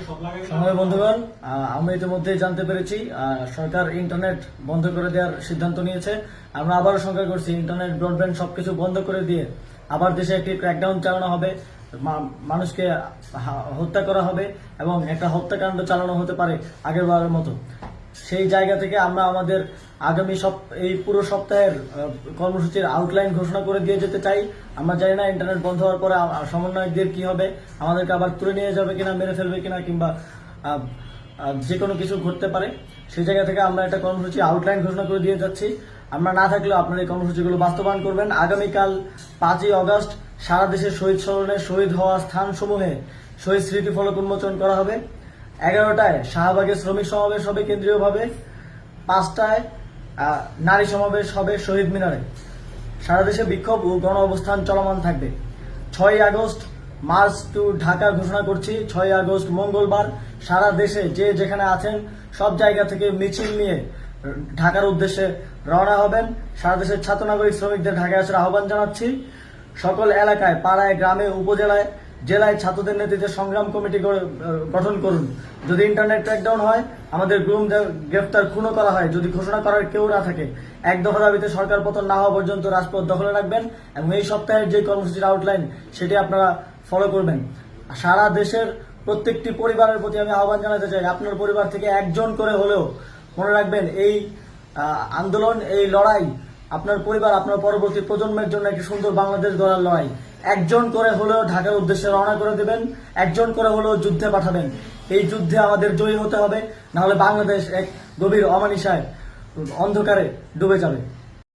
সংগ্রামী বন্ধুগণ, আমরা ইতিমধ্যে জানতে পেরেছি সরকার ইন্টারনেট বন্ধ করে দেওয়ার সিদ্ধান্ত নিয়েছে। আমরা আবারও শঙ্কা করছি, ইন্টারনেট ব্রডব্যান্ড সবকিছু বন্ধ করে দিয়ে আবার দেশে একটি ক্র্যাকডাউন চালানো হবে, মানুষকে হত্যা করা হবে এবং একটা হত্যাকাণ্ড চালানো হতে পারে আগের বারের মতো। সেই জায়গা থেকে আমরা আমাদের আগামী এই পুরো সপ্তাহের কর্মসূচির আউটলাইন ঘোষণা করে দিয়ে যেতে চাই। আমরা জানি না ইন্টারনেট বন্ধ হওয়ার পরে সমন্বয়কদের কি হবে, আমাদেরকে আবার তুলে নিয়ে যাবে কিনা, মেরে ফেলবে কিনা, কিংবা যে কোনো কিছু ঘটতে পারে। সেই জায়গা থেকে আমরা একটা কর্মসূচি আউটলাইন ঘোষণা করে দিয়ে যাচ্ছি। আমরা না থাকলেও আপনারা এই কর্মসূচিগুলো বাস্তবায়ন করবেন। আগামীকাল 5ই অগস্ট সারা দেশে শহীদ স্মরণে শহীদ হওয়া স্থানসমূহে শহীদ স্মৃতিফলক উন্মোচন করা হবে। 11টায় শাহবাগে শ্রমিক সমাবেশ হবে কেন্দ্রীয়ভাবে, 5টায় নারী সমাবেশ হবে শহীদ মিনারে। সারা দেশে বিক্ষোভ ও গণ অবস্থান চলমান থাকবে। 6ই আগস্ট মার্চ টু ঢাকা ঘোষণা করছি। 6ই আগস্ট মঙ্গলবার সারা দেশে যে যেখানে আছেন সব জায়গা থেকে মিছিল নিয়ে ঢাকার উদ্দেশ্যে রওনা হবেন। সারা দেশের ছাত্র নাগরিক শ্রমিকদের ঢাকায় আসার আহ্বান জানাচ্ছি। সকল এলাকায়, পাড়ায়, গ্রামে, উপজেলায়, জেলায় ছাত্রদের নেতৃত্বে সংগ্রাম কমিটি গঠন করুন। যদি ইন্টারনেট ক্র্যাকডাউন হয়, আমাদের গুম গ্রেফতার, খুনও করা হয়, যদি ঘোষণা করার কেউ না থাকে, এক দফা দাবিতে সরকার পতন না হওয়া পর্যন্ত রাজপথ দখলে রাখবেন এবং এই সপ্তাহের যে কর্মসূচির আউটলাইন সেটি আপনারা ফলো করবেন। সারা দেশের প্রত্যেকটি পরিবারের প্রতি আমি আহ্বান জানাতে চাই, আপনার পরিবার থেকে একজন করে হলেও মনে রাখবেন এই আন্দোলন, এই লড়াই আপনার পরিবার, আপনার পরবর্তী প্রজন্মের জন্য একটি সুন্দর বাংলাদেশ গড়ার লড়াই। একজন করে হলেও ঢাকার উদ্দেশ্যে রওনা করে দেবেন, একজন করে হলেও যুদ্ধে পাঠাবেন। এই যুদ্ধে আমাদের জয়ী হতে হবে, নাহলে বাংলাদেশ এক গভীর অমানিসায় অন্ধকারে ডুবে যাবে।